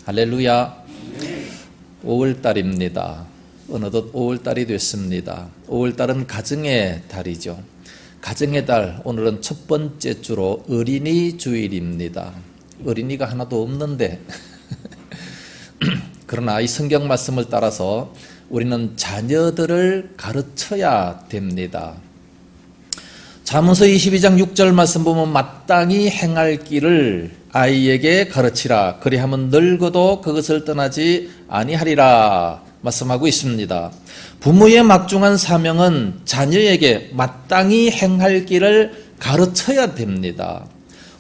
할렐루야. 5월달입니다. 어느덧 5월달이 됐습니다. 5월달은 가정의 달이죠. 가정의 달, 오늘은 첫 번째 주로 어린이 주일입니다. 어린이가 하나도 없는데 그러나 이 성경 말씀을 따라서 우리는 자녀들을 가르쳐야 됩니다. 잠언서 22장 6절 말씀 보면 마땅히 행할 길을 아이에게 가르치라. 그리하면 늙어도 그것을 떠나지 아니하리라 말씀하고 있습니다. 부모의 막중한 사명은 자녀에게 마땅히 행할 길을 가르쳐야 됩니다.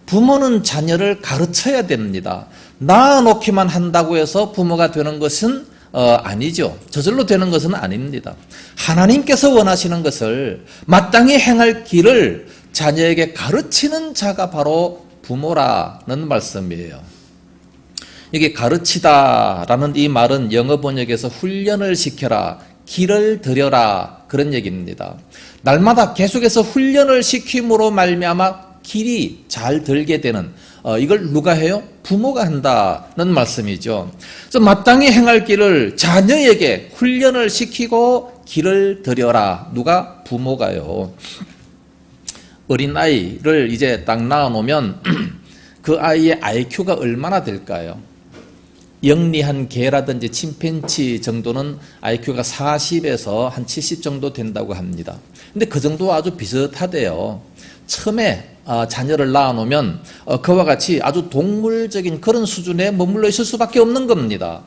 부모는 자녀를 가르쳐야 됩니다. 낳아놓기만 한다고 해서 부모가 되는 것은 아니죠. 저절로 되는 것은 아닙니다. 하나님께서 원하시는 것을 마땅히 행할 길을 자녀에게 가르치는 자가 바로 부모라는 말씀이에요. 이게 가르치다라는 이 말은 영어 번역에서 훈련을 시켜라, 길을 들여라 그런 얘기입니다. 날마다 계속해서 훈련을 시킴으로 말미암아 길이 잘 들게 되는 이걸 누가 해요? 부모가 한다는 말씀이죠. 그래서 마땅히 행할 길을 자녀에게 훈련을 시키고 길을 들여라. 누가? 부모가요. 어린아이를 이제 딱 낳아놓으면 그 아이의 IQ가 얼마나 될까요? 영리한 개라든지 침팬치 정도는 IQ가 40에서 한 70 정도 된다고 합니다. 근데 그 정도 아주 비슷하대요. 처음에 자녀를 낳아놓으면 그와 같이 아주 동물적인 그런 수준에 머물러 있을 수밖에 없는 겁니다.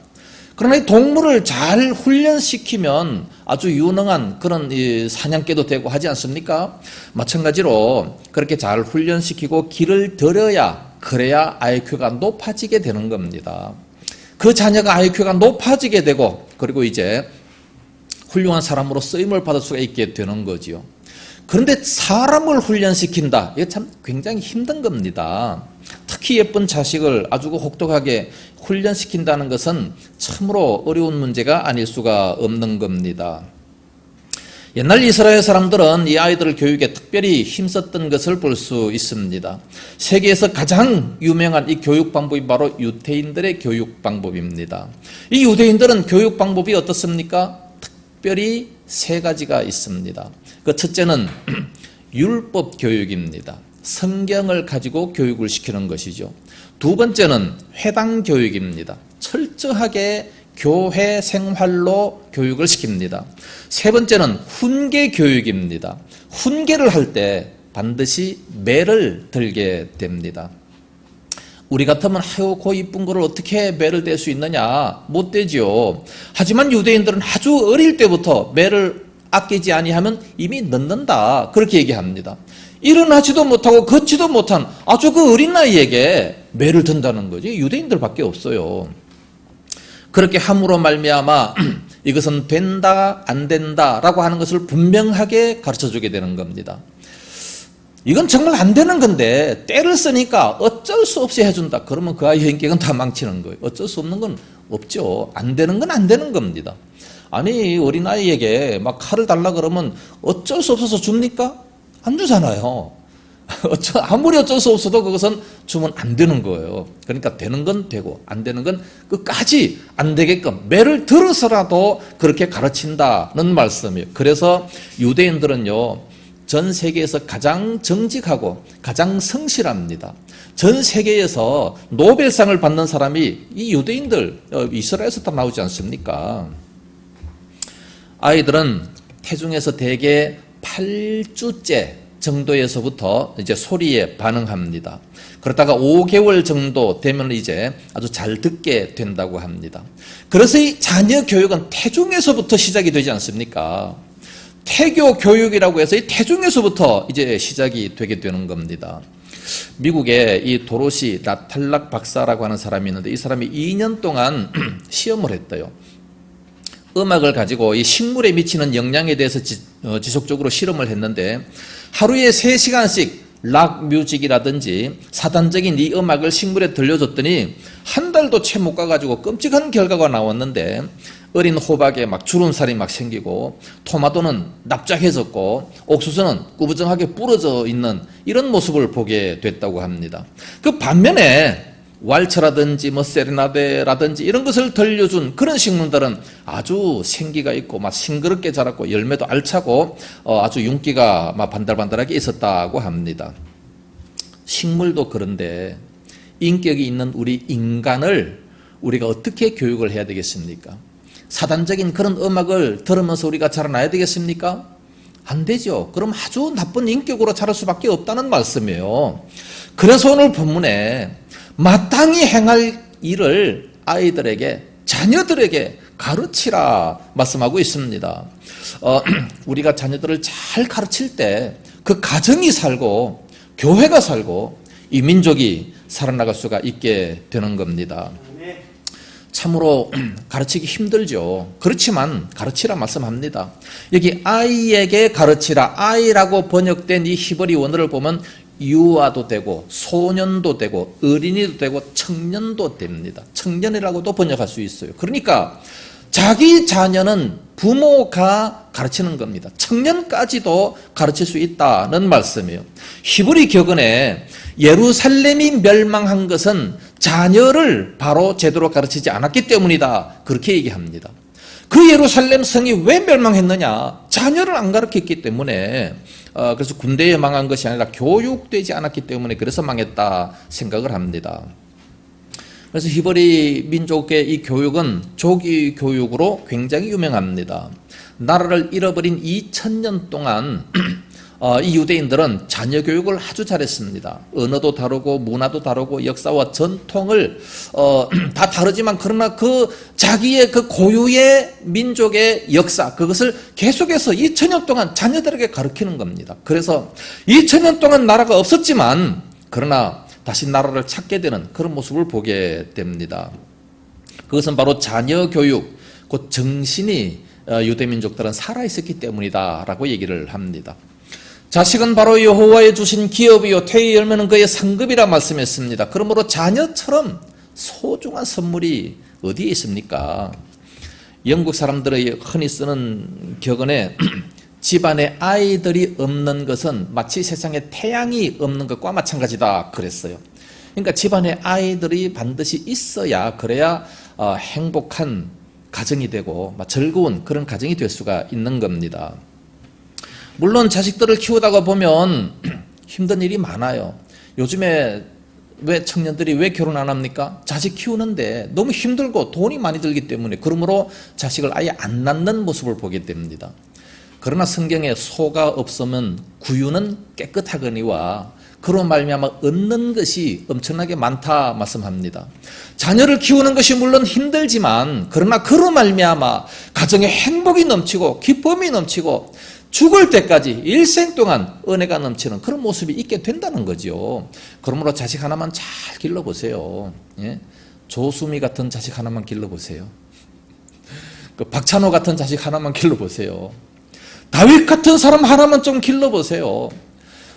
그러나 이 동물을 잘 훈련시키면 아주 유능한 그런 사냥개도 되고 하지 않습니까? 마찬가지로 그렇게 잘 훈련시키고 길을 들여야 그래야 IQ가 높아지게 되는 겁니다. 그 자녀가 IQ가 높아지게 되고 그리고 이제 훌륭한 사람으로 쓰임을 받을 수가 있게 되는 거지요. 그런데 사람을 훈련시킨다. 이게 참 굉장히 힘든 겁니다. 특히 예쁜 자식을 아주 혹독하게 훈련시킨다는 것은 참으로 어려운 문제가 아닐 수가 없는 겁니다. 옛날 이스라엘 사람들은 이 아이들을 교육에 특별히 힘썼던 것을 볼 수 있습니다. 세계에서 가장 유명한 이 교육 방법이 바로 유대인들의 교육 방법입니다. 이 유대인들은 교육 방법이 어떻습니까? 특별히 세 가지가 있습니다. 그 첫째는 율법 교육입니다. 성경을 가지고 교육을 시키는 것이죠. 두 번째는 회당 교육입니다. 철저하게 교회 생활로 교육을 시킵니다. 세 번째는 훈계 교육입니다. 훈계를 할 때 반드시 매를 들게 됩니다. 우리 같으면 아유 그 이쁜 거를 어떻게 매를 댈 수 있느냐? 못 되지요. 하지만 유대인들은 아주 어릴 때부터 매를 아끼지 아니하면 이미 늦는다 그렇게 얘기합니다. 일어나지도 못하고 걷지도 못한 아주 그 어린 나이에게 매를 든다는 거지 유대인들밖에 없어요. 그렇게 함으로 말미암아 이것은 된다 안 된다라고 하는 것을 분명하게 가르쳐주게 되는 겁니다. 이건 정말 안 되는 건데 때를 쓰니까 어쩔 수 없이 해준다. 그러면 그 아이의 인격은 다 망치는 거예요. 어쩔 수 없는 건 없죠. 안 되는 건 안 되는 겁니다. 아니 어린아이에게 막 칼을 달라 그러면 어쩔 수 없어서 줍니까? 안 주잖아요. 아무리 어쩔 수 없어도 그것은 주면 안 되는 거예요. 그러니까 되는 건 되고 안 되는 건 끝까지 안 되게끔 매를 들어서라도 그렇게 가르친다는 말씀이에요. 그래서 유대인들은요 전 세계에서 가장 정직하고 가장 성실합니다. 전 세계에서 노벨상을 받는 사람이 이 유대인들 이스라엘에서 다 나오지 않습니까? 아이들은 태중에서 대개 8주째 정도에서부터 이제 소리에 반응합니다. 그러다가 5개월 정도 되면 이제 아주 잘 듣게 된다고 합니다. 그래서 이 자녀 교육은 태중에서부터 시작이 되지 않습니까? 태교 교육이라고 해서 이 태중에서부터 이제 시작이 되게 되는 겁니다. 미국에 이 도로시 나탈락 박사라고 하는 사람이 있는데 이 사람이 2년 동안 시험을 했대요. 음악을 가지고 이 식물에 미치는 영향에 대해서 지속적으로 실험을 했는데 하루에 3시간씩 락 뮤직이라든지 사단적인 이 음악을 식물에 들려줬더니 한 달도 채 못 가가지고 끔찍한 결과가 나왔는데 어린 호박에 막 주름살이 막 생기고 토마토는 납작해졌고 옥수수는 꾸부정하게 부러져 있는 이런 모습을 보게 됐다고 합니다. 그 반면에 왈츠라든지 뭐 세레나데라든지 이런 것을 들려준 그런 식물들은 아주 생기가 있고 막 싱그럽게 자랐고 열매도 알차고 아주 윤기가 막 반달반달하게 있었다고 합니다. 식물도 그런데 인격이 있는 우리 인간을 우리가 어떻게 교육을 해야 되겠습니까? 사단적인 그런 음악을 들으면서 우리가 자라나야 되겠습니까? 안 되죠. 그럼 아주 나쁜 인격으로 자랄 수밖에 없다는 말씀이에요. 그래서 오늘 본문에 마땅히 행할 일을 아이들에게, 자녀들에게 가르치라 말씀하고 있습니다. 우리가 자녀들을 잘 가르칠 때 그 가정이 살고 교회가 살고 이 민족이 살아나갈 수가 있게 되는 겁니다. 참으로 가르치기 힘들죠. 그렇지만 가르치라 말씀합니다. 여기 아이에게 가르치라, 아이라고 번역된 이 히브리 원어를 보면 유아도 되고 소년도 되고 어린이도 되고 청년도 됩니다. 청년이라고도 번역할 수 있어요. 그러니까 자기 자녀는 부모가 가르치는 겁니다. 청년까지도 가르칠 수 있다는 말씀이에요. 히브리 격언에 예루살렘이 멸망한 것은 자녀를 바로 제대로 가르치지 않았기 때문이다, 그렇게 얘기합니다. 그 예루살렘 성이 왜 멸망했느냐? 자녀를 안 가르쳤기 때문에. 그래서 군대에 망한 것이 아니라 교육되지 않았기 때문에 그래서 망했다 생각을 합니다. 그래서 히브리 민족의 이 교육은 조기 교육으로 굉장히 유명합니다. 나라를 잃어버린 2000년 동안 이 유대인들은 자녀 교육을 아주 잘했습니다. 언어도 다르고 문화도 다르고 역사와 전통을 다 다르지만 그러나 그 자기의 그 고유의 민족의 역사, 그것을 계속해서 2000년 동안 자녀들에게 가르치는 겁니다. 그래서 2000년 동안 나라가 없었지만 그러나 다시 나라를 찾게 되는 그런 모습을 보게 됩니다. 그것은 바로 자녀 교육, 그 정신이 유대민족들은 살아있었기 때문이다라고 얘기를 합니다. 자식은 바로 여호와의 주신 기업이요 태의 열매는 그의 상급이라 말씀했습니다. 그러므로 자녀처럼 소중한 선물이 어디에 있습니까? 영국 사람들의 흔히 쓰는 격언에 집안에 아이들이 없는 것은 마치 세상에 태양이 없는 것과 마찬가지다 그랬어요. 그러니까 집안에 아이들이 반드시 있어야 그래야 행복한 가정이 되고 즐거운 그런 가정이 될 수가 있는 겁니다. 물론 자식들을 키우다가 보면 힘든 일이 많아요. 요즘에 왜 청년들이 왜 결혼 안 합니까? 자식 키우는데 너무 힘들고 돈이 많이 들기 때문에, 그러므로 자식을 아예 안 낳는 모습을 보게 됩니다. 그러나 성경에 소가 없으면 구유는 깨끗하거니와 그로 말미암아 얻는 것이 엄청나게 많다 말씀합니다. 자녀를 키우는 것이 물론 힘들지만 그러나 그로 말미암아 가정에 행복이 넘치고 기쁨이 넘치고 죽을 때까지 일생 동안 은혜가 넘치는 그런 모습이 있게 된다는 거죠. 그러므로 자식 하나만 잘 길러보세요. 예? 조수미 같은 자식 하나만 길러보세요. 그 박찬호 같은 자식 하나만 길러보세요. 다윗 같은 사람 하나만 좀 길러보세요.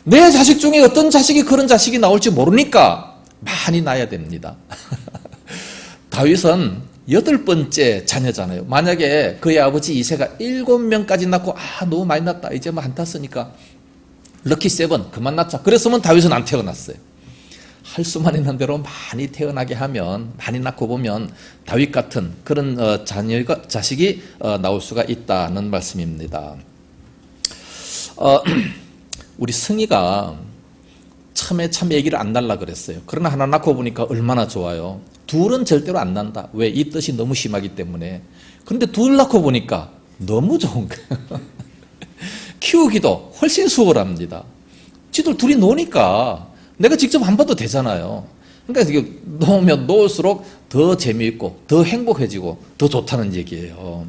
내 자식 중에 어떤 자식이 그런 자식이 나올지 모르니까 많이 낳아야 됩니다. 다윗은 8번째 자녀잖아요. 만약에 그의 아버지 이새가 7명까지 낳고 너무 많이 낳았다, 이제 뭐 한탔으니까 럭키 7 그만 낳자 그랬으면 다윗은 안 태어났어요. 할 수만 있는 대로 많이 태어나게 하면, 많이 낳고 보면 다윗 같은 그런 자식이 나올 수가 있다는 말씀입니다. 우리 승희가 처음에 참 아기를 안 낳으려고 그랬어요. 그러나 하나 낳고 보니까 얼마나 좋아요. 둘은 절대로 안 난다. 왜? 이 뜻이 너무 심하기 때문에. 그런데 둘 낳고 보니까 너무 좋은 거예요. 키우기도 훨씬 수월합니다. 지들 둘이 노니까 내가 직접 안 봐도 되잖아요. 그러니까 이게 놓으면 놓을수록 더 재미있고 더 행복해지고 더 좋다는 얘기예요.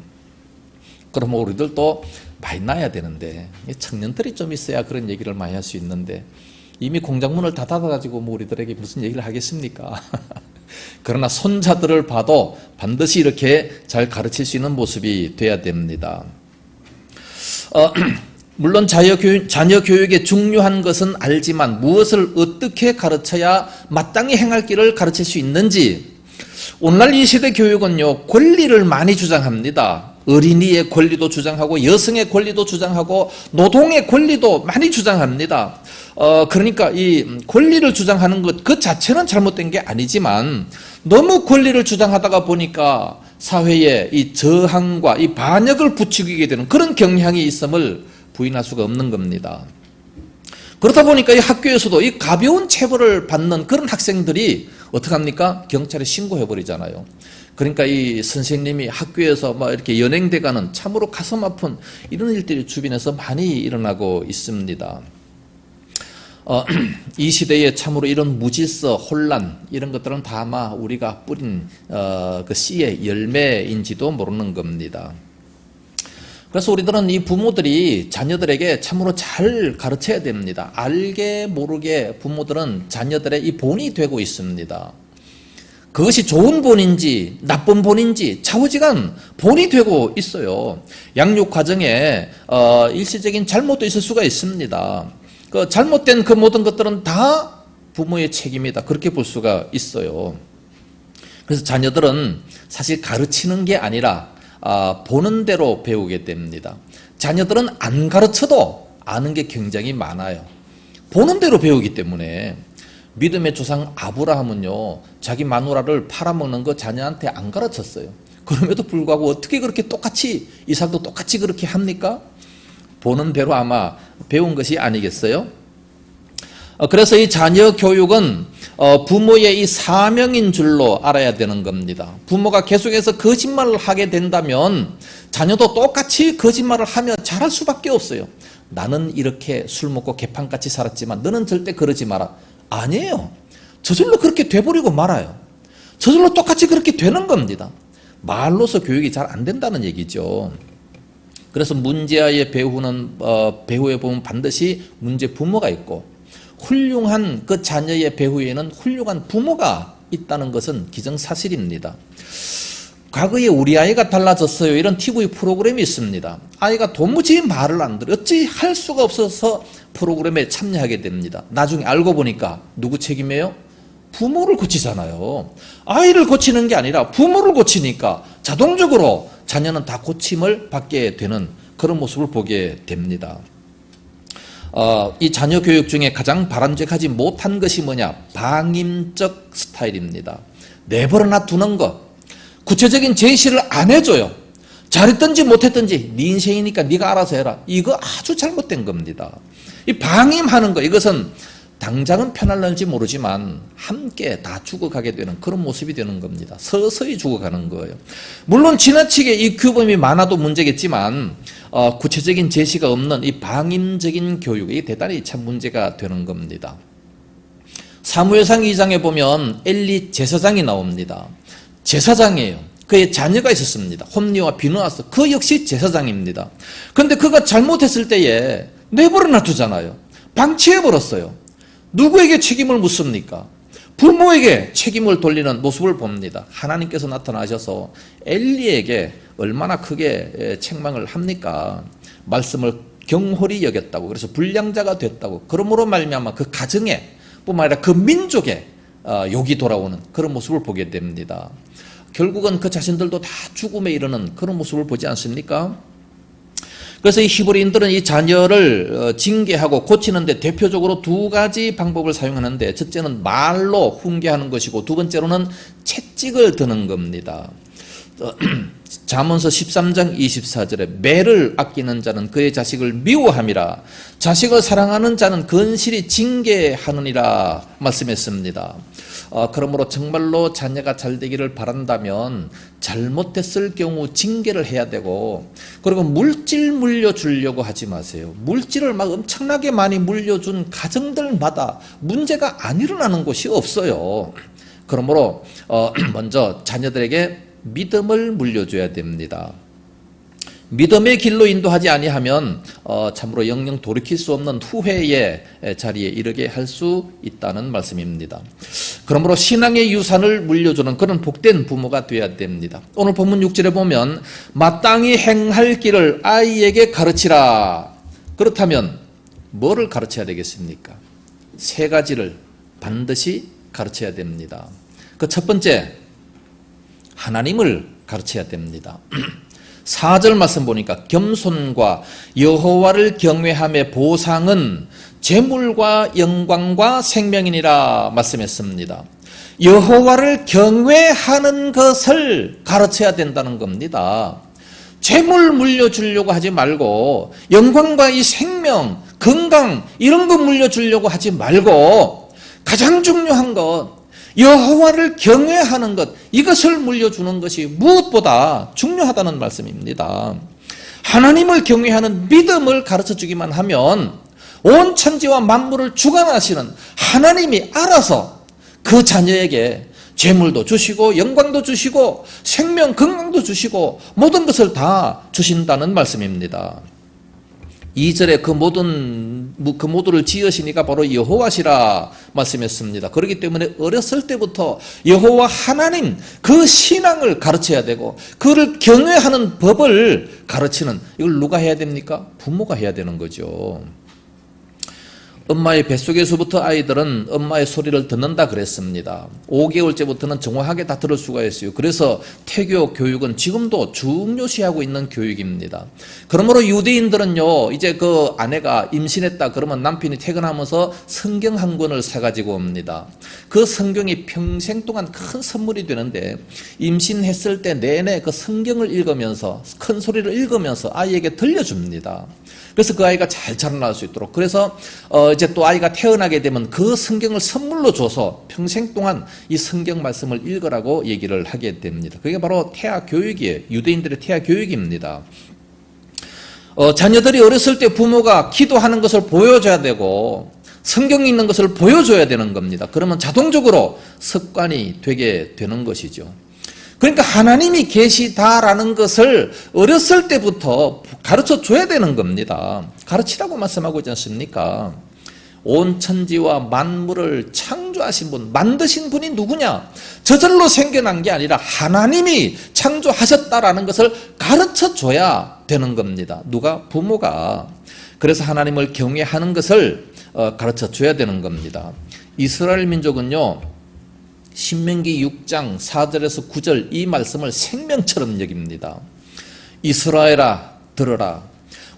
그러면 우리들도 많이 낳아야 되는데, 청년들이 좀 있어야 그런 얘기를 많이 할 수 있는데 이미 공장문을 다 닫아가지고 뭐 우리들에게 무슨 얘기를 하겠습니까? 그러나 손자들을 봐도 반드시 이렇게 잘 가르칠 수 있는 모습이 돼야 됩니다. 물론 자녀 교육에 중요한 것은 알지만 무엇을 어떻게 가르쳐야 마땅히 행할 길을 가르칠 수 있는지, 오늘날 이 시대 교육은요, 권리를 많이 주장합니다. 어린이의 권리도 주장하고 여성의 권리도 주장하고 노동의 권리도 많이 주장합니다. 그러니까 이 권리를 주장하는 것 그 자체는 잘못된 게 아니지만 너무 권리를 주장하다가 보니까 사회에 이 저항과 이 반역을 부추기게 되는 그런 경향이 있음을 부인할 수가 없는 겁니다. 그렇다 보니까 이 학교에서도 이 가벼운 체벌을 받는 그런 학생들이 어떡합니까? 경찰에 신고해버리잖아요. 그러니까 이 선생님이 학교에서 막 이렇게 연행돼가는 참으로 가슴 아픈 이런 일들이 주변에서 많이 일어나고 있습니다. 이 시대에 참으로 이런 무질서, 혼란 이런 것들은 다 아마 우리가 뿌린 그 씨의 열매인지도 모르는 겁니다. 그래서 우리들은 이 부모들이 자녀들에게 참으로 잘 가르쳐야 됩니다. 알게 모르게 부모들은 자녀들의 이 본이 되고 있습니다. 그것이 좋은 본인지 나쁜 본인지 좌우지간 본이 되고 있어요. 양육 과정에 일시적인 잘못도 있을 수가 있습니다. 그 잘못된 그 모든 것들은 다 부모의 책임이다. 그렇게 볼 수가 있어요. 그래서 자녀들은 사실 가르치는 게 아니라 보는 대로 배우게 됩니다. 자녀들은 안 가르쳐도 아는 게 굉장히 많아요. 보는 대로 배우기 때문에. 믿음의 조상 아브라함은요, 자기 마누라를 팔아먹는 거 자녀한테 안 가르쳤어요. 그럼에도 불구하고 어떻게 그렇게 똑같이, 이삭도 똑같이 그렇게 합니까? 보는 대로 아마 배운 것이 아니겠어요? 그래서 이 자녀 교육은 부모의 이 사명인 줄로 알아야 되는 겁니다. 부모가 계속해서 거짓말을 하게 된다면 자녀도 똑같이 거짓말을 하며 잘할 수밖에 없어요. 나는 이렇게 술 먹고 개판같이 살았지만 너는 절대 그러지 마라. 아니에요. 저절로 그렇게 돼버리고 말아요. 저절로 똑같이 그렇게 되는 겁니다. 말로서 교육이 잘 안 된다는 얘기죠. 그래서 문제아의 배후에 보면 반드시 문제 부모가 있고 훌륭한 그 자녀의 배후에는 훌륭한 부모가 있다는 것은 기정사실입니다. 과거에 우리 아이가 달라졌어요. 이런 TV 프로그램이 있습니다. 아이가 도무지 말을 안 들어. 어찌 할 수가 없어서 프로그램에 참여하게 됩니다. 나중에 알고 보니까 누구 책임이에요? 부모를 고치잖아요. 아이를 고치는 게 아니라 부모를 고치니까 자동적으로 자녀는 다 고침을 받게 되는 그런 모습을 보게 됩니다. 이 자녀 교육 중에 가장 바람직하지 못한 것이 뭐냐? 방임적 스타일입니다. 내버려놔 두는 것. 구체적인 제시를 안 해줘요. 잘했든지 못했든지 네 인생이니까 네가 알아서 해라. 이거 아주 잘못된 겁니다. 이 방임하는 거, 이것은 당장은 편할는지 모르지만 함께 다 죽어가게 되는 그런 모습이 되는 겁니다. 서서히 죽어가는 거예요. 물론 지나치게 이 규범이 많아도 문제겠지만 구체적인 제시가 없는 이 방임적인 교육이 대단히 참 문제가 되는 겁니다. 사무엘상 2장에 보면 엘리 제사장이 나옵니다. 제사장이에요. 그의 자녀가 있었습니다. 홈리와 비느하스. 그 역시 제사장입니다. 그런데 그가 잘못했을 때에 내버려 놔두잖아요. 방치해버렸어요. 누구에게 책임을 묻습니까? 부모에게 책임을 돌리는 모습을 봅니다. 하나님께서 나타나셔서 엘리에게 얼마나 크게 책망을 합니까? 말씀을 경홀히 여겼다고. 그래서 불량자가 됐다고. 그러므로 말미암아 그 가정에 뿐만 아니라 그 민족에 욕이 돌아오는 그런 모습을 보게 됩니다. 결국은 그 자신들도 다 죽음에 이르는 그런 모습을 보지 않습니까? 그래서 이 히브리인들은 이 자녀를 징계하고 고치는데 대표적으로 두 가지 방법을 사용하는데, 첫째는 말로 훈계하는 것이고 두 번째로는 채찍을 드는 겁니다. 잠언서 13장 24절에 매를 아끼는 자는 그의 자식을 미워함이라, 자식을 사랑하는 자는 건실히 징계하느니라 말씀했습니다. 그러므로 정말로 자녀가 잘 되기를 바란다면 잘못했을 경우 징계를 해야 되고, 그리고 물질 물려주려고 하지 마세요. 물질을 막 엄청나게 많이 물려준 가정들마다 문제가 안 일어나는 곳이 없어요. 그러므로 먼저 자녀들에게 믿음을 물려줘야 됩니다. 믿음의 길로 인도하지 아니하면 참으로 영영 돌이킬 수 없는 후회의 자리에 이르게 할 수 있다는 말씀입니다. 그러므로 신앙의 유산을 물려주는 그런 복된 부모가 되어야 됩니다. 오늘 본문 6절에 보면 마땅히 행할 길을 아이에게 가르치라. 그렇다면 뭐를 가르쳐야 되겠습니까? 세 가지를 반드시 가르쳐야 됩니다. 그 첫 번째, 하나님을 가르쳐야 됩니다. 4절 말씀 보니까 겸손과 여호와를 경외함의 보상은 재물과 영광과 생명이니라 말씀했습니다. 여호와를 경외하는 것을 가르쳐야 된다는 겁니다. 재물 물려주려고 하지 말고 영광과 이 생명, 건강 이런 거 물려주려고 하지 말고 가장 중요한 것 여호와를 경외하는 것 이것을 물려주는 것이 무엇보다 중요하다는 말씀입니다. 하나님을 경외하는 믿음을 가르쳐주기만 하면 온 천지와 만물을 주관하시는 하나님이 알아서 그 자녀에게 재물도 주시고 영광도 주시고 생명 건강도 주시고 모든 것을 다 주신다는 말씀입니다. 2절에 그 모두를 지으시니까 바로 여호와시라 말씀했습니다. 그렇기 때문에 어렸을 때부터 여호와 하나님 그 신앙을 가르쳐야 되고 그를 경외하는 법을 가르치는 이걸 누가 해야 됩니까? 부모가 해야 되는 거죠. 엄마의 뱃속에서부터 아이들은 엄마의 소리를 듣는다 그랬습니다. 5개월째부터는 정확하게 다 들을 수가 있어요. 그래서 태교 교육은 지금도 중요시하고 있는 교육입니다. 그러므로 유대인들은요, 이제 그 아내가 임신했다 그러면 남편이 퇴근하면서 성경 한 권을 사가지고 옵니다. 그 성경이 평생 동안 큰 선물이 되는데 임신했을 때 내내 그 성경을 읽으면서 큰 소리를 읽으면서 아이에게 들려줍니다. 그래서 그 아이가 잘 자라날 수 있도록. 그래서 이제 또 아이가 태어나게 되면 그 성경을 선물로 줘서 평생 동안 이 성경 말씀을 읽으라고 얘기를 하게 됩니다. 그게 바로 태아 교육이에요. 유대인들의 태아 교육입니다. 자녀들이 어렸을 때 부모가 기도하는 것을 보여줘야 되고 성경 읽는 것을 보여줘야 되는 겁니다. 그러면 자동적으로 습관이 되게 되는 것이죠. 그러니까 하나님이 계시다라는 것을 어렸을 때부터 가르쳐 줘야 되는 겁니다. 가르치라고 말씀하고 있지 않습니까? 온 천지와 만물을 창조하신 분, 만드신 분이 누구냐? 저절로 생겨난 게 아니라 하나님이 창조하셨다라는 것을 가르쳐 줘야 되는 겁니다. 누가? 부모가. 그래서 하나님을 경외하는 것을 가르쳐 줘야 되는 겁니다. 이스라엘 민족은요, 신명기 6장 4절에서 9절 이 말씀을 생명처럼 여깁니다. 이스라엘아 들어라.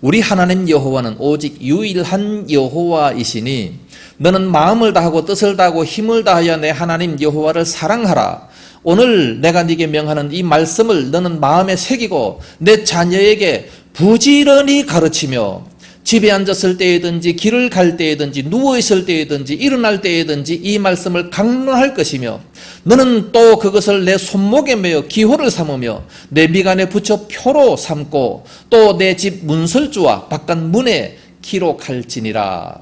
우리 하나님 여호와는 오직 유일한 여호와이시니 너는 마음을 다하고 뜻을 다하고 힘을 다하여 내 하나님 여호와를 사랑하라. 오늘 내가 네게 명하는 이 말씀을 너는 마음에 새기고 내 자녀에게 부지런히 가르치며 집에 앉았을 때이든지 길을 갈 때이든지 누워있을 때이든지 일어날 때이든지 이 말씀을 강론할 것이며 너는 또 그것을 내 손목에 매어 기호를 삼으며 내 미간에 붙여 표로 삼고 또 내 집 문설주와 바깥 문에 기록할지니라.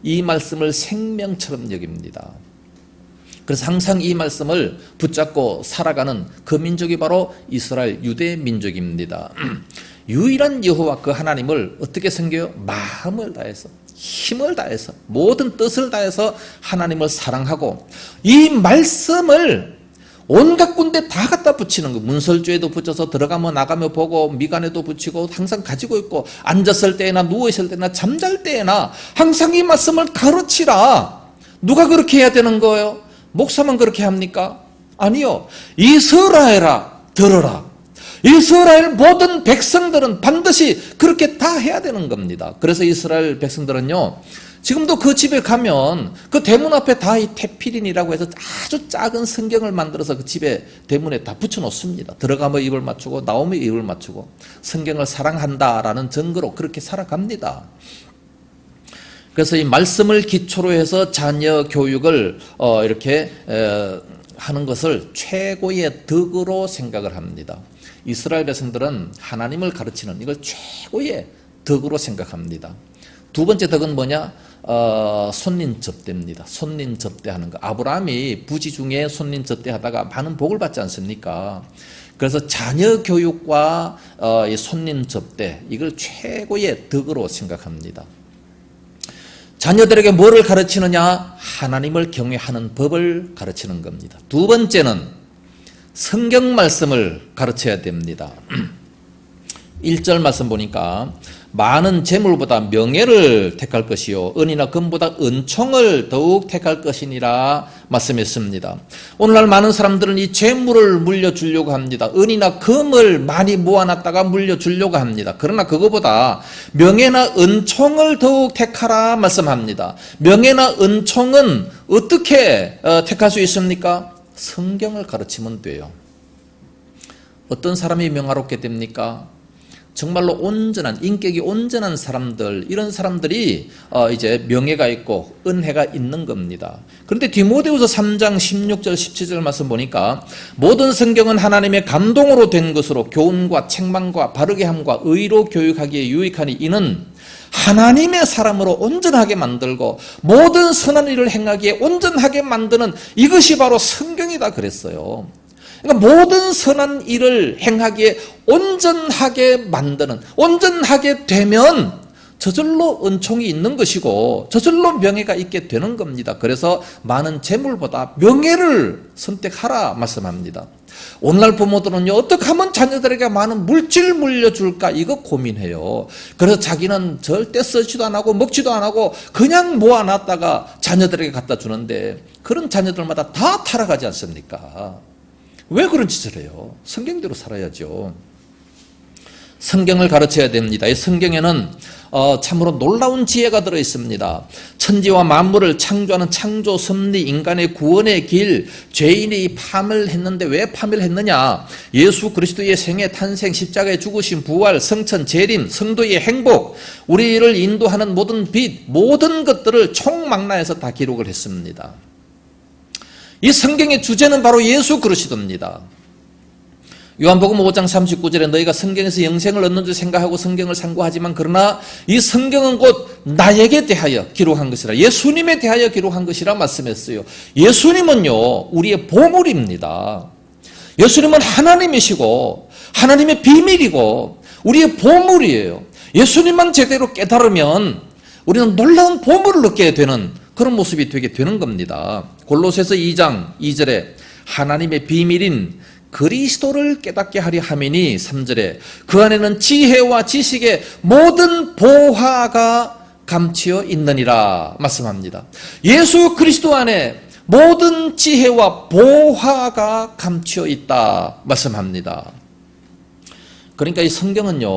이 말씀을 생명처럼 여깁니다. 그래서 항상 이 말씀을 붙잡고 살아가는 그 민족이 바로 이스라엘 유대 민족입니다. 유일한 여호와 그 하나님을 어떻게 섬겨요? 마음을 다해서, 힘을 다해서, 모든 뜻을 다해서 하나님을 사랑하고 이 말씀을 온갖 군데 다 갖다 붙이는 거. 문설주에도 붙여서 들어가며 나가며 보고 미간에도 붙이고 항상 가지고 있고 앉았을 때나 누워있을 때나 잠잘 때나 항상 이 말씀을 가르치라. 누가 그렇게 해야 되는 거예요? 목사만 그렇게 합니까? 아니요. 이스라엘아 들어라. 이스라엘 모든 백성들은 반드시 그렇게 다 해야 되는 겁니다. 그래서 이스라엘 백성들은요, 지금도 그 집에 가면 그 대문 앞에 다 이 테필린이라고 해서 아주 작은 성경을 만들어서 그 집에 대문에 다 붙여놓습니다. 들어가면 입을 맞추고 나오면 입을 맞추고 성경을 사랑한다라는 증거로 그렇게 살아갑니다. 그래서 이 말씀을 기초로 해서 자녀 교육을 이렇게 하는 것을 최고의 덕으로 생각을 합니다. 이스라엘 백성들은 하나님을 가르치는 이걸 최고의 덕으로 생각합니다. 두 번째 덕은 뭐냐? 손님 접대입니다. 손님 접대하는 거. 아브라함이 부지 중에 손님 접대하다가 많은 복을 받지 않습니까? 그래서 자녀 교육과 손님 접대 이걸 최고의 덕으로 생각합니다. 자녀들에게 뭐를 가르치느냐? 하나님을 경외하는 법을 가르치는 겁니다. 두 번째는 성경 말씀을 가르쳐야 됩니다. 1절 말씀 보니까 많은 재물보다 명예를 택할 것이요 은이나 금보다 은총을 더욱 택할 것이니라 말씀했습니다. 오늘날 많은 사람들은 이 재물을 물려주려고 합니다. 은이나 금을 많이 모아놨다가 물려주려고 합니다. 그러나 그거보다 명예나 은총을 더욱 택하라 말씀합니다. 명예나 은총은 어떻게 택할 수 있습니까? 성경을 가르치면 돼요. 어떤 사람이 명화롭게 됩니까? 정말로 온전한, 인격이 온전한 사람들, 이런 사람들이 이제 명예가 있고 은혜가 있는 겁니다. 그런데 디모데후서 3장 16절 17절 말씀 보니까 모든 성경은 하나님의 감동으로 된 것으로 교훈과 책망과 바르게 함과 의로 교육하기에 유익하니 이는 하나님의 사람으로 온전하게 만들고 모든 선한 일을 행하기에 온전하게 만드는 이것이 바로 성경이다 그랬어요. 그러니까 모든 선한 일을 행하기에 온전하게 만드는, 온전하게 되면 저절로 은총이 있는 것이고 저절로 명예가 있게 되는 겁니다. 그래서 많은 재물보다 명예를 선택하라 말씀합니다. 오늘날 부모들은요, 어떻게 하면 자녀들에게 많은 물질 물려줄까 이거 고민해요. 그래서 자기는 절대 쓰지도 안 하고 먹지도 안 하고 그냥 모아놨다가 자녀들에게 갖다 주는데 그런 자녀들마다 다 타락하지 않습니까? 왜 그런 짓을 해요? 성경대로 살아야죠. 성경을 가르쳐야 됩니다. 이 성경에는 참으로 놀라운 지혜가 들어있습니다. 천지와 만물을 창조하는 창조 섭리, 인간의 구원의 길, 죄인이 파멸했는데 왜 파멸했느냐? 예수 그리스도의 생애, 탄생, 십자가의 죽으심, 부활, 성천, 재림, 성도의 행복, 우리를 인도하는 모든 빛, 모든 것들을 총망라해서 다 기록을 했습니다. 이 성경의 주제는 바로 예수 그리스도입니다. 요한복음 5장 39절에 너희가 성경에서 영생을 얻는 줄 생각하고 성경을 상고하지만 그러나 이 성경은 곧 나에게 대하여 기록한 것이라, 예수님에 대하여 기록한 것이라 말씀했어요. 예수님은요, 우리의 보물입니다. 예수님은 하나님이시고 하나님의 비밀이고 우리의 보물이에요. 예수님만 제대로 깨달으면 우리는 놀라운 보물을 얻게 되는 그런 모습이 되게 되는 겁니다. 골로새서 2장 2절에 하나님의 비밀인 그리스도를 깨닫게 하려 함이니 3절에 그 안에는 지혜와 지식의 모든 보화가 감추어 있느니라 말씀합니다. 예수 그리스도 안에 모든 지혜와 보화가 감추어 있다 말씀합니다. 그러니까 이 성경은요,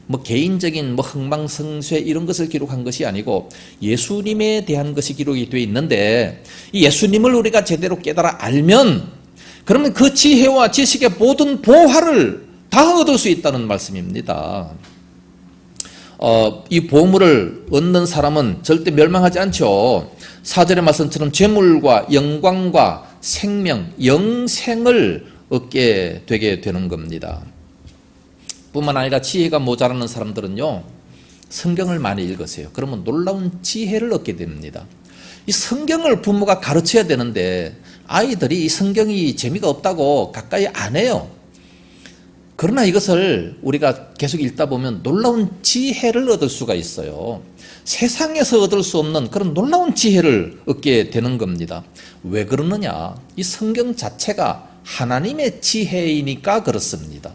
뭐 개인적인 뭐 흥망성쇠 이런 것을 기록한 것이 아니고 예수님에 대한 것이 기록이 되어 있는데 이 예수님을 우리가 제대로 깨달아 알면 그러면 그 지혜와 지식의 모든 보화를 다 얻을 수 있다는 말씀입니다. 이 보물을 얻는 사람은 절대 멸망하지 않죠. 4절의 말씀처럼 재물과 영광과 생명, 영생을 얻게 되게 되는 겁니다. 뿐만 아니라 지혜가 모자라는 사람들은요, 성경을 많이 읽으세요. 그러면 놀라운 지혜를 얻게 됩니다. 이 성경을 부모가 가르쳐야 되는데 아이들이 이 성경이 재미가 없다고 가까이 안 해요. 그러나 이것을 우리가 계속 읽다 보면 놀라운 지혜를 얻을 수가 있어요. 세상에서 얻을 수 없는 그런 놀라운 지혜를 얻게 되는 겁니다. 왜 그러느냐? 이 성경 자체가 하나님의 지혜이니까 그렇습니다.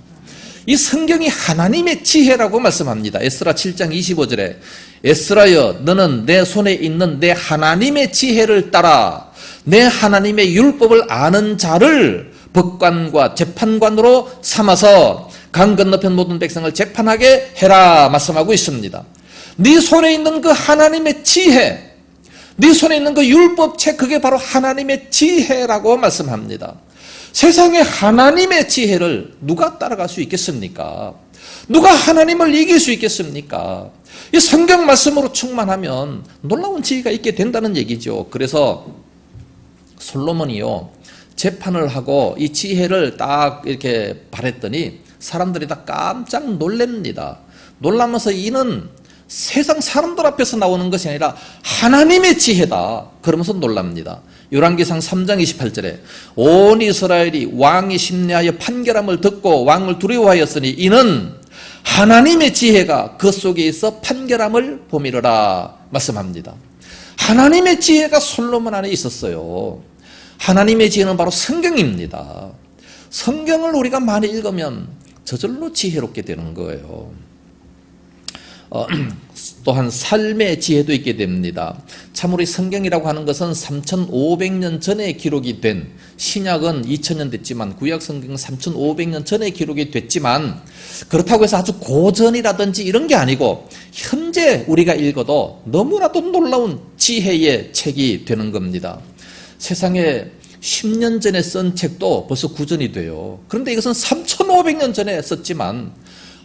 이 성경이 하나님의 지혜라고 말씀합니다. 에스라 7장 25절에 에스라여 너는 내 손에 있는 내 하나님의 지혜를 따라 내 하나님의 율법을 아는 자를 법관과 재판관으로 삼아서 강 건너편 모든 백성을 재판하게 해라 말씀하고 있습니다. 네 손에 있는 그 하나님의 지혜, 네 손에 있는 그 율법책, 그게 바로 하나님의 지혜라고 말씀합니다. 세상에 하나님의 지혜를 누가 따라갈 수 있겠습니까? 누가 하나님을 이길 수 있겠습니까? 이 성경 말씀으로 충만하면 놀라운 지혜가 있게 된다는 얘기죠. 그래서 솔로몬이요, 재판을 하고 이 지혜를 딱 이렇게 바랬더니 사람들이 다 깜짝 놀랍니다. 놀라면서 이는 세상 사람들 앞에서 나오는 것이 아니라 하나님의 지혜다 그러면서 놀랍니다. 열왕기상 3장 28절에 온 이스라엘이 왕이 심려하여 판결함을 듣고 왕을 두려워하였으니 이는 하나님의 지혜가 그 속에 있어 판결함을 보미르라 말씀합니다. 하나님의 지혜가 솔로몬 안에 있었어요. 하나님의 지혜는 바로 성경입니다. 성경을 우리가 많이 읽으면 저절로 지혜롭게 되는 거예요. 또한 삶의 지혜도 있게 됩니다. 참으로 이 성경이라고 하는 것은 3,500년 전에 기록이 된, 신약은 2000년 됐지만 구약 성경은 3,500년 전에 기록이 됐지만, 그렇다고 해서 아주 고전이라든지 이런 게 아니고 현재 우리가 읽어도 너무나도 놀라운 지혜의 책이 되는 겁니다. 세상에 10년 전에 쓴 책도 벌써 구전이 돼요. 그런데 이것은 3,500년 전에 썼지만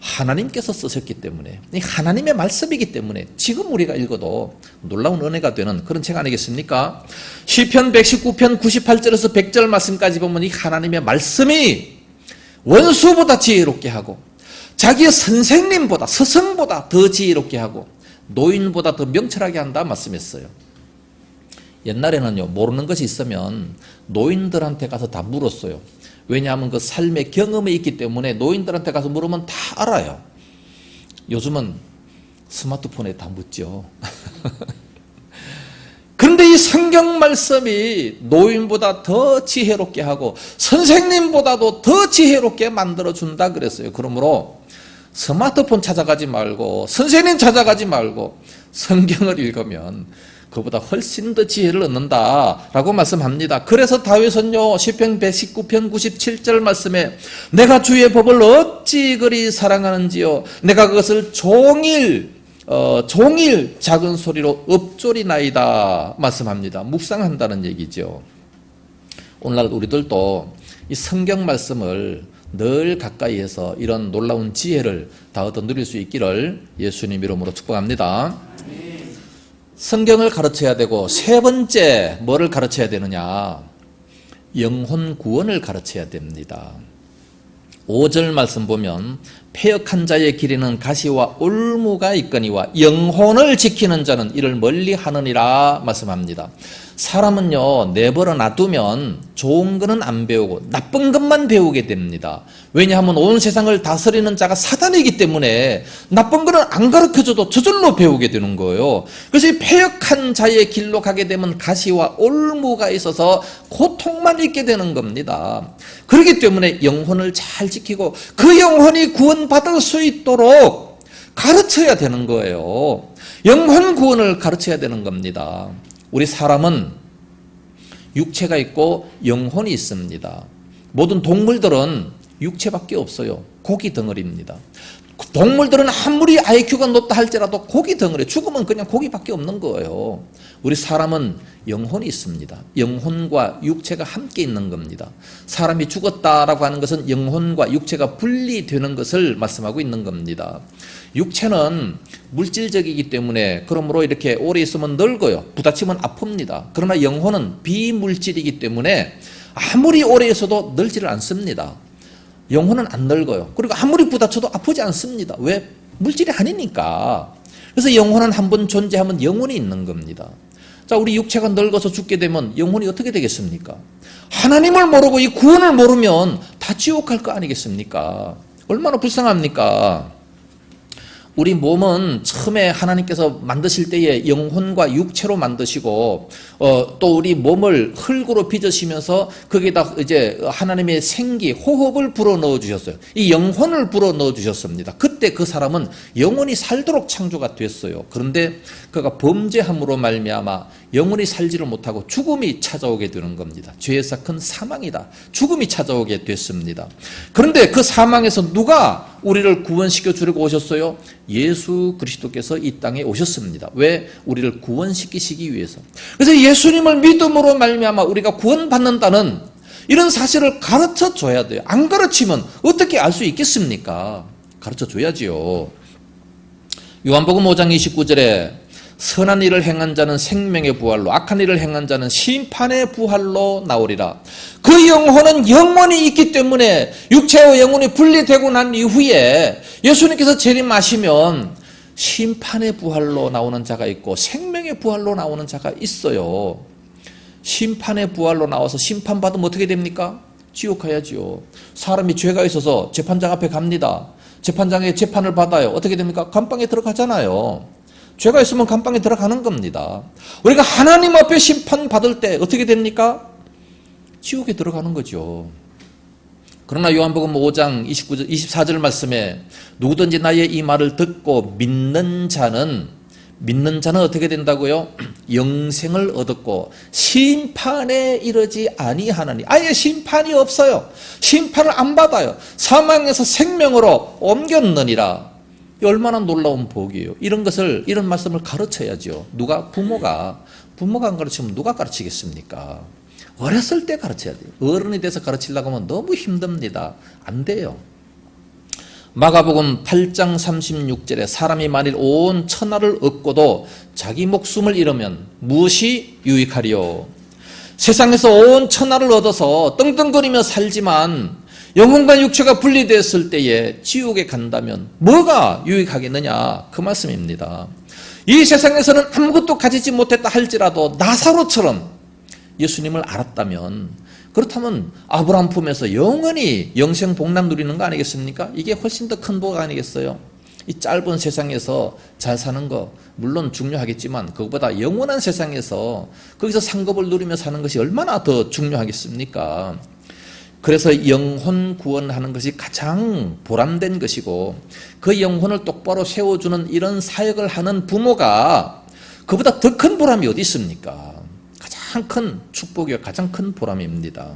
하나님께서 쓰셨기 때문에, 하나님의 말씀이기 때문에 지금 우리가 읽어도 놀라운 은혜가 되는 그런 책 아니겠습니까? 시편 119편 98절에서 100절 말씀까지 보면 이 하나님의 말씀이 원수보다 지혜롭게 하고, 자기의 선생님보다, 스승보다 더 지혜롭게 하고, 노인보다 더 명철하게 한다 말씀했어요. 옛날에는요, 모르는 것이 있으면 노인들한테 가서 다 물었어요. 왜냐하면 그 삶의 경험이 있기 때문에 노인들한테 가서 물으면 다 알아요. 요즘은 스마트폰에 다 묻죠. 그런데 이 성경 말씀이 노인보다 더 지혜롭게 하고 선생님보다도 더 지혜롭게 만들어준다 그랬어요. 그러므로 스마트폰 찾아가지 말고 선생님 찾아가지 말고 성경을 읽으면 그보다 훨씬 더 지혜를 얻는다라고 말씀합니다. 그래서 다윗은요, 시편 119편 97절 말씀에 내가 주의 법을 어찌 그리 사랑하는지요, 내가 그것을 종일 작은 소리로 읊조리나이다 말씀합니다. 묵상한다는 얘기죠. 오늘날 우리들도 이 성경 말씀을 늘 가까이에서 이런 놀라운 지혜를 다 얻어 누릴 수 있기를 예수님 이름으로 축복합니다. 성경을 가르쳐야 되고, 세 번째 뭐를 가르쳐야 되느냐? 영혼 구원을 가르쳐야 됩니다. 5절 말씀 보면 패역한 자의 길에는 가시와 올무가 있거니와 영혼을 지키는 자는 이를 멀리 하느니라 말씀합니다. 사람은요, 내버려 놔두면 좋은 거는 안 배우고 나쁜 것만 배우게 됩니다. 왜냐하면 온 세상을 다스리는 자가 사단이기 때문에 나쁜 거는 안 가르쳐줘도 저절로 배우게 되는 거예요. 그래서 이 패역한 자의 길로 가게 되면 가시와 올무가 있어서 고통만 있게 되는 겁니다. 그렇기 때문에 영혼을 잘 지키고 그 영혼이 구원받을 수 있도록 가르쳐야 되는 거예요. 영혼 구원을 가르쳐야 되는 겁니다. 우리 사람은 육체가 있고 영혼이 있습니다. 모든 동물들은 육체밖에 없어요. 고기 덩어리입니다. 동물들은 아무리 IQ가 높다 할지라도 고기 덩어리, 죽으면 그냥 고기밖에 없는 거예요. 우리 사람은 영혼이 있습니다. 영혼과 육체가 함께 있는 겁니다. 사람이 죽었다라고 하는 것은 영혼과 육체가 분리되는 것을 말씀하고 있는 겁니다. 육체는 물질적이기 때문에 그러므로 이렇게 오래 있으면 늙어요. 부딪히면 아픕니다. 그러나 영혼은 비물질이기 때문에 아무리 오래 있어도 늙지를 않습니다. 영혼은 안 늙어요. 그리고 아무리 부딪혀도 아프지 않습니다. 왜? 물질이 아니니까. 그래서 영혼은 한번 존재하면 영혼이 있는 겁니다. 자, 우리 육체가 늙어서 죽게 되면 영혼이 어떻게 되겠습니까? 하나님을 모르고 이 구원을 모르면 다 지옥 갈 거 아니겠습니까? 얼마나 불쌍합니까? 우리 몸은 처음에 하나님께서 만드실 때에 영혼과 육체로 만드시고 또 우리 몸을 흙으로 빚으시면서 거기다 이제 하나님의 생기, 호흡을 불어 넣어 주셨어요. 이 영혼을 불어 넣어 주셨습니다. 그때 그 사람은 영혼이 살도록 창조가 됐어요. 그런데 그가 범죄함으로 말미암아 영혼이 살지를 못하고 죽음이 찾아오게 되는 겁니다. 죄에서 큰 사망이다. 죽음이 찾아오게 됐습니다. 그런데 그 사망에서 누가 우리를 구원시켜 주려고 오셨어요? 예수 그리스도께서 이 땅에 오셨습니다. 왜? 우리를 구원시키시기 위해서. 그래서 예수님을 믿음으로 말미암아 우리가 구원받는다는 이런 사실을 가르쳐 줘야 돼요. 안 가르치면 어떻게 알 수 있겠습니까? 가르쳐 줘야지요. 요한복음 5장 29절에 선한 일을 행한 자는 생명의 부활로, 악한 일을 행한 자는 심판의 부활로 나오리라. 그 영혼은 영원히 있기 때문에 육체와 영혼이 분리되고 난 이후에 예수님께서 재림하시면 심판의 부활로 나오는 자가 있고 생명의 부활로 나오는 자가 있어요. 심판의 부활로 나와서 심판받으면 어떻게 됩니까? 지옥 가야지요. 사람이 죄가 있어서 재판장 앞에 갑니다. 재판장에 재판을 받아요. 어떻게 됩니까? 감방에 들어가잖아요. 죄가 있으면 감방에 들어가는 겁니다. 우리가 하나님 앞에 심판받을 때 어떻게 됩니까? 지옥에 들어가는 거죠. 그러나 요한복음 5장 24절 말씀에 누구든지 나의 이 말을 듣고 믿는 자는 어떻게 된다고요? 영생을 얻었고 심판에 이르지 아니하나니. 아예 심판이 없어요. 심판을 안 받아요. 사망에서 생명으로 옮겼느니라. 얼마나 놀라운 복이에요. 이런 말씀을 가르쳐야죠. 누가? 부모가 안 가르치면 누가 가르치겠습니까? 어렸을 때 가르쳐야 돼요. 어른이 돼서 가르치려고 하면 너무 힘듭니다. 안 돼요. 마가복음 8장 36절에 사람이 만일 온 천하를 얻고도 자기 목숨을 잃으면 무엇이 유익하리요? 세상에서 온 천하를 얻어서 떵떵거리며 살지만 영혼과 육체가 분리되었을 때에 지옥에 간다면 뭐가 유익하겠느냐? 그 말씀입니다. 이 세상에서는 아무것도 가지지 못했다 할지라도 나사로처럼 예수님을 알았다면, 그렇다면 아브라함 품에서 영원히 영생 복락 누리는 거 아니겠습니까? 이게 훨씬 더 큰 복 아니겠어요? 이 짧은 세상에서 잘 사는 거 물론 중요하겠지만 그것보다 영원한 세상에서 거기서 상급을 누리며 사는 것이 얼마나 더 중요하겠습니까? 그래서 영혼 구원하는 것이 가장 보람된 것이고, 그 영혼을 똑바로 세워주는 이런 사역을 하는 부모가 그보다 더 큰 보람이 어디 있습니까? 가장 큰 축복이요, 가장 큰 보람입니다.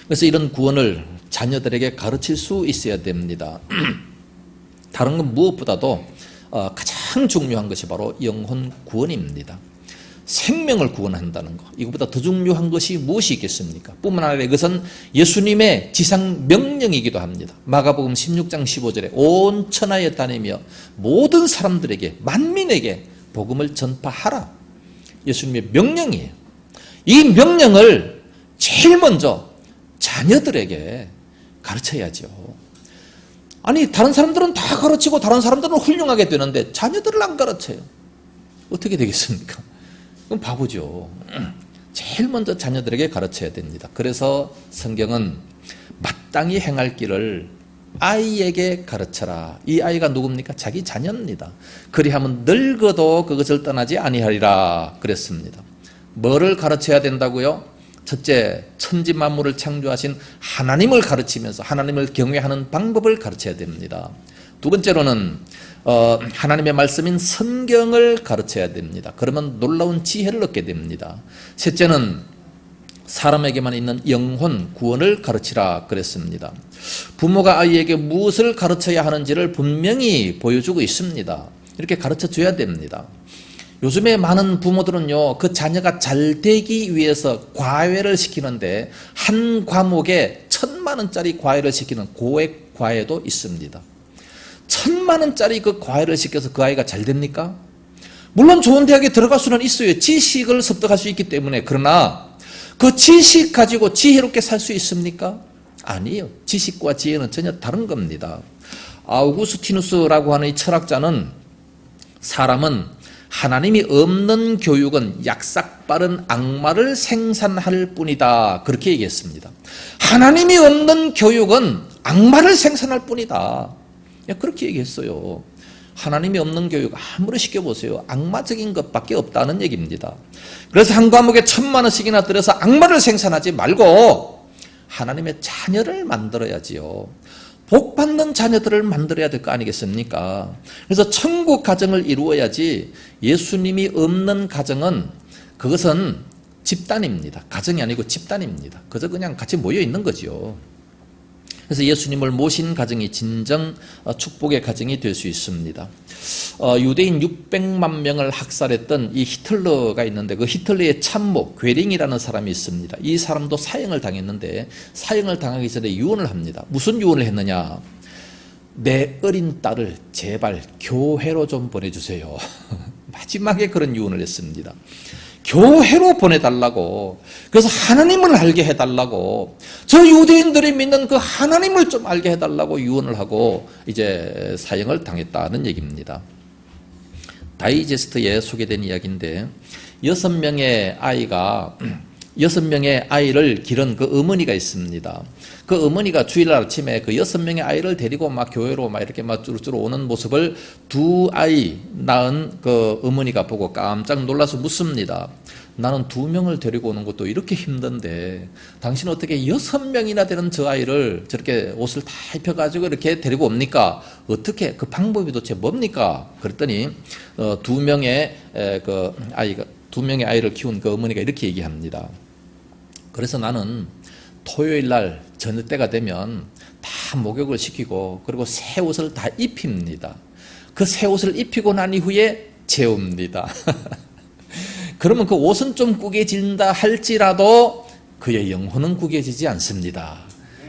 그래서 이런 구원을 자녀들에게 가르칠 수 있어야 됩니다. 다른 건 무엇보다도 가장 중요한 것이 바로 영혼 구원입니다. 생명을 구원한다는 것, 이것보다 더 중요한 것이 무엇이 있겠습니까? 뿐만 아니라 이것은 예수님의 지상 명령이기도 합니다. 마가복음 16장 15절에 온 천하에 다니며 모든 사람들에게, 만민에게 복음을 전파하라. 예수님의 명령이에요. 이 명령을 제일 먼저 자녀들에게 가르쳐야죠. 아니, 다른 사람들은 다 가르치고 다른 사람들은 훌륭하게 되는데 자녀들을 안 가르쳐요. 어떻게 되겠습니까? 그럼 바보죠. 제일 먼저 자녀들에게 가르쳐야 됩니다. 그래서 성경은 마땅히 행할 길을 아이에게 가르쳐라. 이 아이가 누굽니까? 자기 자녀입니다. 그리하면 늙어도 그것을 떠나지 아니하리라 그랬습니다. 뭐를 가르쳐야 된다고요? 첫째, 천지 만물을 창조하신 하나님을 가르치면서 하나님을 경외하는 방법을 가르쳐야 됩니다. 두 번째로는 하나님의 말씀인 성경을 가르쳐야 됩니다. 그러면 놀라운 지혜를 얻게 됩니다. 셋째는 사람에게만 있는 영혼 구원을 가르치라 그랬습니다. 부모가 아이에게 무엇을 가르쳐야 하는지를 분명히 보여주고 있습니다. 이렇게 가르쳐줘야 됩니다. 요즘에 많은 부모들은요, 그 자녀가 잘 되기 위해서 과외를 시키는데 한 과목에 1,000,000원짜리 과외를 시키는 고액 과외도 있습니다. 1,000,000원짜리 그 과외를 시켜서 그 아이가 잘 됩니까? 물론 좋은 대학에 들어갈 수는 있어요. 지식을 습득할 수 있기 때문에. 그러나 그 지식 가지고 지혜롭게 살 수 있습니까? 아니에요. 지식과 지혜는 전혀 다른 겁니다. 아우구스티누스라고 하는 이 철학자는 사람은 하나님이 없는 교육은 약삭빠른 악마를 생산할 뿐이다. 그렇게 얘기했습니다. 하나님이 없는 교육은 악마를 생산할 뿐이다. 그렇게 얘기했어요. 하나님이 없는 교육 아무리 시켜보세요. 악마적인 것밖에 없다는 얘기입니다. 그래서 한 과목에 1,000,000원씩이나 들여서 악마를 생산하지 말고 하나님의 자녀를 만들어야지요. 복받는 자녀들을 만들어야 될 거 아니겠습니까? 그래서 천국 가정을 이루어야지 예수님이 없는 가정은 그것은 집단입니다. 가정이 아니고 집단입니다. 그저 그냥 같이 모여 있는 거죠. 그래서 예수님을 모신 가정이 진정 축복의 가정이 될 수 있습니다. 유대인 600만 명을 학살했던 이 히틀러가 있는데 그 히틀러의 참모 괴링이라는 사람이 있습니다. 이 사람도 사형을 당했는데 사형을 당하기 전에 유언을 합니다. 무슨 유언을 했느냐? 내 어린 딸을 제발 교회로 좀 보내주세요. 마지막에 그런 유언을 했습니다. 교회로 보내달라고. 그래서 하나님을 알게 해달라고. 저 유대인들이 믿는 그 하나님을 좀 알게 해달라고 유언을 하고 이제 사형을 당했다는 얘기입니다. 다이제스트에 소개된 이야기인데 6명의 아이를 기른 그 어머니가 있습니다. 그 어머니가 주일날 아침에 그 6명의 아이를 데리고 막 교회로 막 이렇게 막 쭈루쭈루 오는 모습을 두 아이 낳은 그 어머니가 보고 깜짝 놀라서 묻습니다. 나는 2명을 데리고 오는 것도 이렇게 힘든데 당신은 어떻게 6명이나 되는 저 아이를 저렇게 옷을 다 입혀가지고 이렇게 데리고 옵니까? 어떻게 그 방법이 도대체 뭡니까? 그랬더니 2명의 그 아이가 2명의 아이를 키운 그 어머니가 이렇게 얘기합니다. 그래서 나는 토요일 날 저녁 때가 되면 다 목욕을 시키고 그리고 새 옷을 다 입힙니다. 그 새 옷을 입히고 난 이후에 재웁니다. 그러면 그 옷은 좀 구겨진다 할지라도 그의 영혼은 구겨지지 않습니다.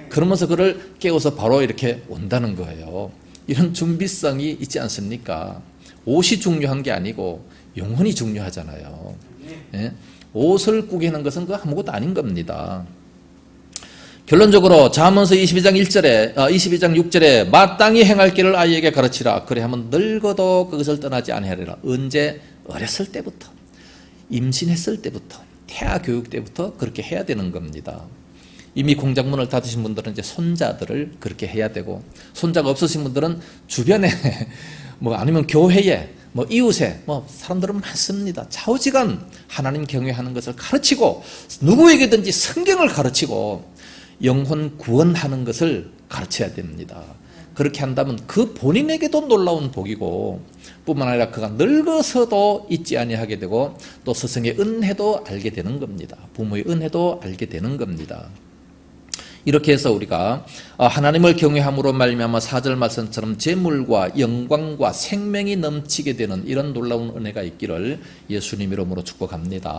그러면서 그를 깨워서 바로 이렇게 온다는 거예요. 이런 준비성이 있지 않습니까? 옷이 중요한 게 아니고 영혼이 중요하잖아요. 예? 옷을 구기는 것은 그 아무것도 아닌 겁니다. 결론적으로 잠언서 22장 1절에 22장 6절에 마땅히 행할 길을 아이에게 가르치라. 그래 하면 늙어도 그것을 떠나지 아니하리라. 언제? 어렸을 때부터, 임신했을 때부터, 태아 교육 때부터 그렇게 해야 되는 겁니다. 이미 공작문을 닫으신 분들은 이제 손자들을 그렇게 해야 되고, 손자가 없으신 분들은 주변에 뭐 아니면 교회에 뭐 이웃에 뭐 사람들은 많습니다. 좌우지간 하나님 경외하는 것을 가르치고 누구에게든지 성경을 가르치고 영혼 구원하는 것을 가르쳐야 됩니다. 그렇게 한다면 그 본인에게도 놀라운 복이고 뿐만 아니라 그가 늙어서도 잊지 아니하게 되고 또 스승의 은혜도 알게 되는 겁니다. 부모의 은혜도 알게 되는 겁니다. 이렇게 해서 우리가 하나님을 경외함으로 말미암아 4절 말씀처럼 재물과 영광과 생명이 넘치게 되는 이런 놀라운 은혜가 있기를 예수님 이름으로 축복합니다.